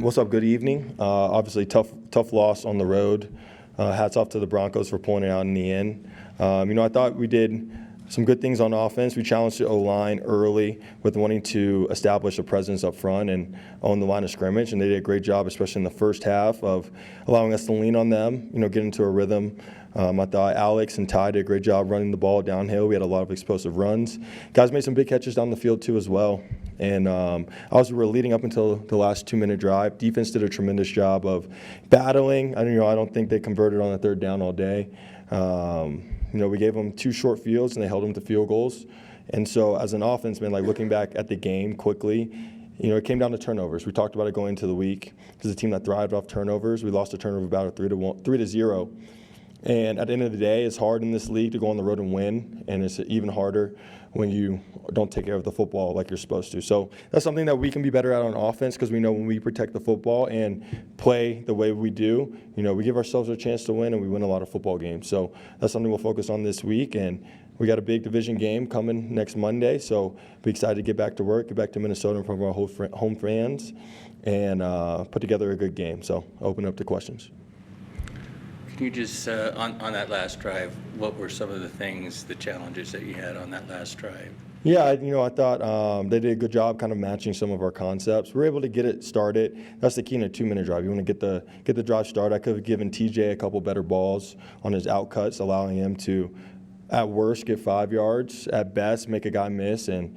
What's up? Good evening. Obviously, tough loss on the road. Hats off to the Broncos for pulling it out in the end. I thought we did some good things on offense. We challenged the O-line early with wanting to establish a presence up front and own the line of scrimmage, and they did a great job, especially in the first half, of allowing us to lean on them, get into a rhythm. I thought Alex and Ty did a great job running the ball downhill. We had a lot of explosive runs. Guys made some big catches down the field, too, as well. And also, we're leading up until the last 2-minute drive. Defense did a tremendous job of battling. I don't think they converted on the third down all day. We gave them 2 short fields, and they held them to field goals. And so, as an offense, man, looking back at the game quickly, it came down to turnovers. We talked about it going into the week. This is a team that thrived off turnovers. We lost a turnover battle 3-0. And at the end of the day, it's hard in this league to go on the road and win, and it's even harder when you don't take care of the football like you're supposed to. So that's something that we can be better at on offense, because we know when we protect the football and play the way we do, we give ourselves a chance to win, and we win a lot of football games. So that's something we'll focus on this week, and we got a big division game coming next Monday, so be excited to get back to work, get back to Minnesota in front of our home fans, and put together a good game. So open up to questions. Can you just, on that last drive, what were some of the challenges that you had on that last drive? Yeah, I thought they did a good job kind of matching some of our concepts. We were able to get it started. That's the key in a 2-minute drive. You want to get the drive started. I could have given TJ a couple better balls on his outcuts, allowing him to, at worst, get 5 yards. At best, make a guy miss and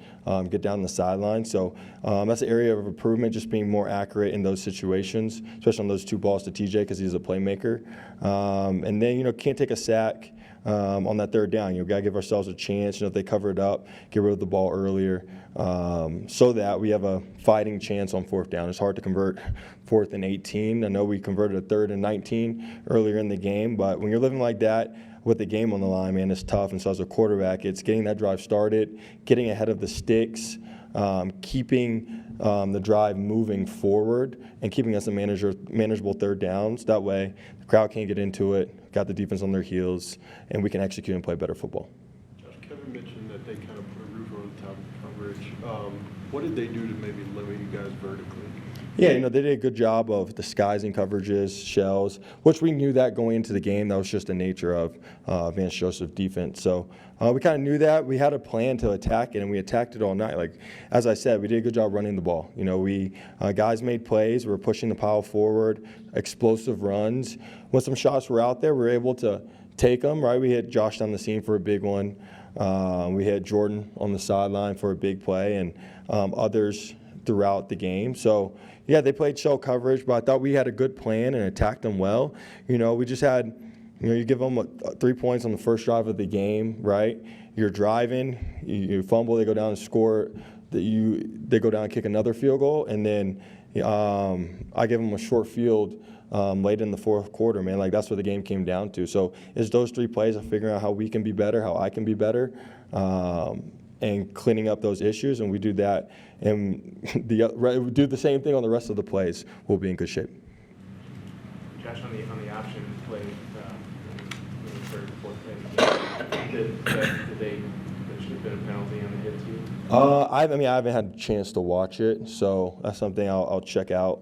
get down the sideline. So that's an area of improvement, just being more accurate in those situations, especially on those 2 balls to TJ, because he's a playmaker. And then, can't take a sack on that third down. Got to give ourselves a chance. If they cover it up, get rid of the ball earlier, so that we have a fighting chance on 4th down. It's hard to convert 4th and 18. I know we converted a 3rd and 19 earlier in the game, but when you're living like that with the game on the line, man, it's tough. And so as a quarterback, it's getting that drive started, getting ahead of the sticks, keeping the drive moving forward, and keeping us a manageable 3rd downs. That way, the crowd can't get into it, got the defense on their heels, and we can execute and play better football. Josh, Kevin mentioned that they kind of put a roof over the top of coverage. What did they do to maybe limit you guys vertically? Yeah, they did a good job of disguising coverages, shells, which we knew that going into the game. That was just the nature of Vance Joseph's defense. So we kind of knew that. We had a plan to attack it, and we attacked it all night. As I said, we did a good job running the ball. We guys made plays. We were pushing the pile forward, explosive runs. When some shots were out there, we were able to take them, right? We hit Josh down the seam for a big one. We had Jordan on the sideline for a big play, and others throughout the game. So, yeah, they played shell coverage, but I thought we had a good plan and attacked them well. We just had, you give them 3 points on the first drive of the game, right? You're driving, you fumble, they go down and score, they go down and kick another field goal, and then I give them a short field late in the 4th quarter, man. That's what the game came down to. So it's those 3 plays of figuring out how we can be better, how I can be better, and cleaning up those issues, and we do that, and we do the same thing on the rest of the plays. We'll be in good shape. Josh, on the option play, in the 3rd, 4th play, did they should have been a penalty on the hit to you? I haven't had a chance to watch it, so that's something I'll check out.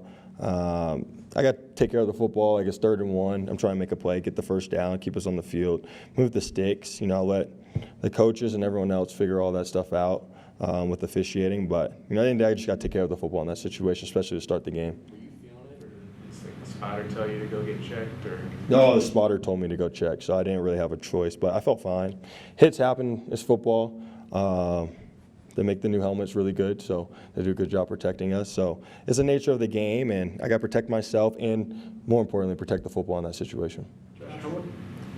I got to take care of the football. 3rd and 1. I'm trying to make a play, get the 1st down, keep us on the field, move the sticks. I'll let the coaches and everyone else figure all that stuff out with officiating. But at the end of the day, I just got to take care of the football in that situation, especially to start the game. Were you feeling it, or did the spotter tell you to go get checked? Or? No, the spotter told me to go check, so I didn't really have a choice. But I felt fine. Hits happen. It's football. They make the new helmets really good, so they do a good job protecting us. So it's the nature of the game, and I got to protect myself and, more importantly, protect the football in that situation. Josh,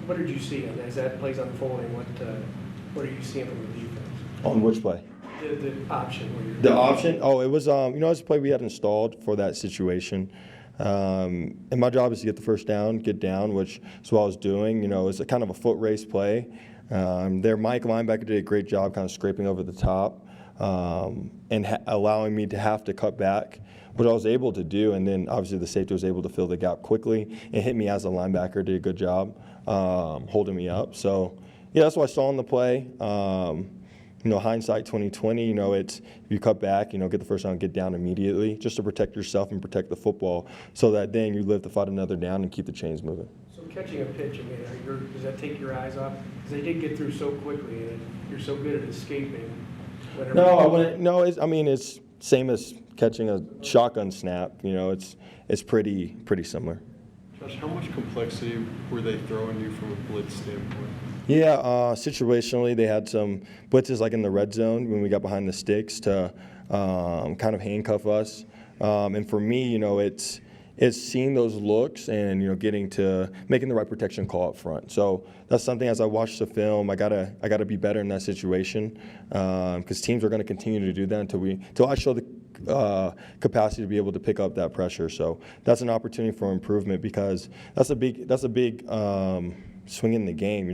what did you see as that play's unfolding? What are you seeing from the defense? On which play? The option. The option? Oh, it was it's a play we had installed for that situation. And my job is to get the 1st down, get down, which is what I was doing. It's a kind of a foot race play. Their Mike linebacker did a great job kind of scraping over the top and allowing me to have to cut back, which I was able to do. And then obviously the safety was able to fill the gap quickly and hit me as a linebacker, did a good job holding me up. So, yeah, that's what I saw in the play. hindsight 2020, it's if you cut back, get the first down, get down immediately, just to protect yourself and protect the football, so that then you live to fight another down and keep the chains moving. So catching a pitch, does that take your eyes off? Because they did get through so quickly, and you're so good at escaping. No, I wouldn't. No, it's same as catching a shotgun snap. It's pretty similar. Josh, how much complexity were they throwing you from a blitz standpoint? Yeah, situationally, they had some blitzes like in the red zone when we got behind the sticks to kind of handcuff us. And for me, it's seeing those looks and getting to making the right protection call up front. So that's something as I watch the film, I gotta be better in that situation because teams are going to continue to do that until I show the capacity to be able to pick up that pressure. So that's an opportunity for improvement because that's a big swing in the game.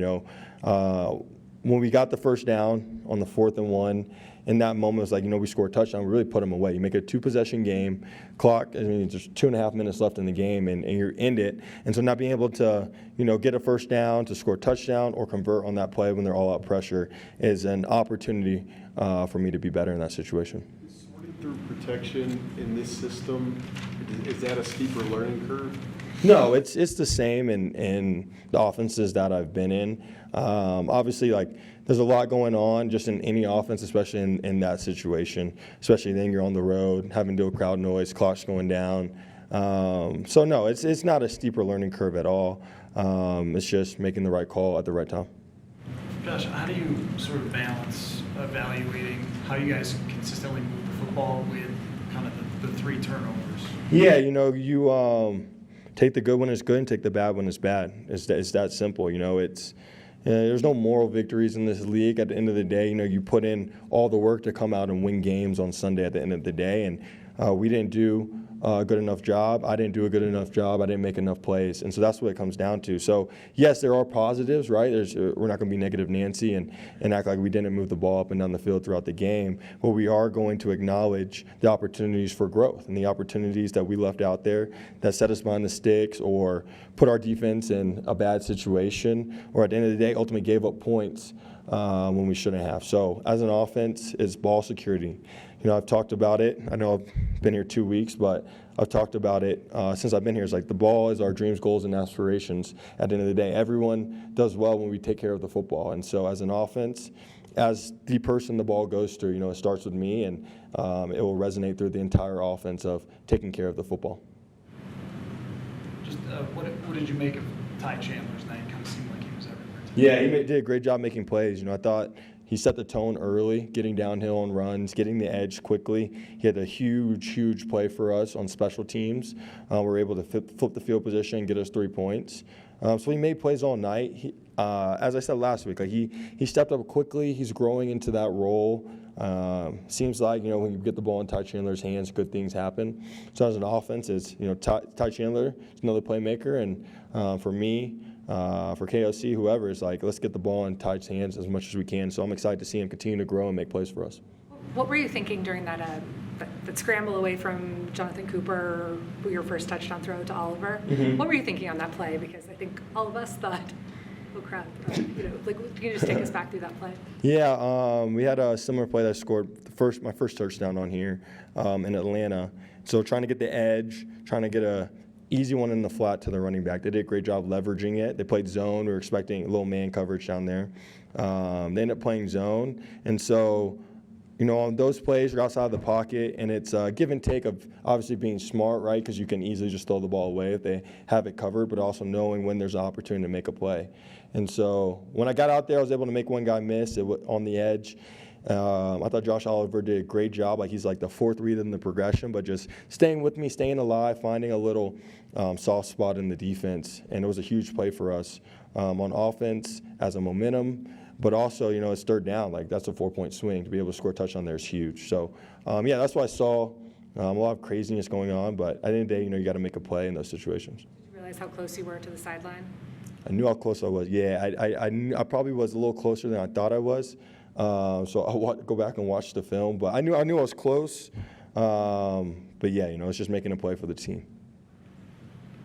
When we got the first down on the 4th and 1. In that moment, it was like, we score a touchdown, we really put them away. You make it a 2-possession game, clock, there's 2.5 minutes left in the game, and you're in it. And so not being able to, get a first down, to score a touchdown, or convert on that play when they're all out pressure is an opportunity for me to be better in that situation. Sorting through protection in this system, is that a steeper learning curve? No, it's the same in the offenses that I've been in. Obviously, there's a lot going on just in any offense, especially in that situation, especially then you're on the road, having to do a crowd noise, clocks going down. So no, it's not a steeper learning curve at all. It's just making the right call at the right time. Josh, how do you sort of balance evaluating how you guys consistently move the football with kind of the 3 turnovers? Yeah, you take the good one as good and take the bad one as bad. It's that simple. There's no moral victories in this league. At the end of the day, you put in all the work to come out and win games on Sunday at the end of the day, and we didn't do a good enough job. I didn't do a good enough job. I didn't make enough plays, and so that's what it comes down to. So yes, there are positives, right? We're not going to be negative Nancy and act like we didn't move the ball up and down the field throughout the game, but we are going to acknowledge the opportunities for growth and the opportunities that we left out there that set us behind the sticks or put our defense in a bad situation, or at the end of the day, ultimately gave up points when we shouldn't have. So as an offense, it's ball security. I've talked about it. I know I've been here 2 weeks, but I've talked about it since I've been here. It's like the ball is our dreams, goals, and aspirations. At the end of the day, everyone does well when we take care of the football. And so as an offense, as the person the ball goes through, it starts with me, and it will resonate through the entire offense of taking care of the football. Just what did you make of Ty Chandler's night? Kind of seemed like he was everywhere. Yeah, he did a great job making plays. I thought he set the tone early, getting downhill on runs, getting the edge quickly. He had a huge play for us on special teams. We were able to flip the field position and get us 3 points. So he made plays all night. As I said last week, he stepped up quickly. He's growing into that role. Seems like when you get the ball in Ty Chandler's hands, good things happen. So as an offense, it's Ty Chandler is another playmaker, and for me, for KOC, whoever, is let's get the ball in Ty's hands as much as we can. So I'm excited to see him continue to grow and make plays for us. What were you thinking during that scramble away from Jonathan Cooper, your first touchdown throw to Oliver? Mm-hmm. What were you thinking on that play? Because I think all of us thought, oh crap, can you just take us back through that play? Yeah, we had a similar play that I scored my first touchdown on here in Atlanta. So trying to get the edge, trying to get a easy one in the flat to the running back. They did a great job leveraging it. They played zone. We were expecting a little man coverage down there. They ended up playing zone. And so, on those plays, you're outside of the pocket, and it's a give and take of obviously being smart, right, because you can easily just throw the ball away if they have it covered, but also knowing when there's an opportunity to make a play. And so when I got out there, I was able to make one guy miss on the edge. I thought Josh Oliver did a great job. He's the fourth read in the progression, but just staying with me, staying alive, finding a little soft spot in the defense. And it was a huge play for us on offense as a momentum, but also, it's third down. That's a 4-point swing. To be able to score a touchdown there is huge. So, that's what I saw. A lot of craziness going on, but at the end of the day, you got to make a play in those situations. Did you realize how close you were to the sideline? I knew how close I was. Yeah, I probably was a little closer than I thought I was. So I'll go back and watch the film, but I knew I was close. But yeah, it's just making a play for the team.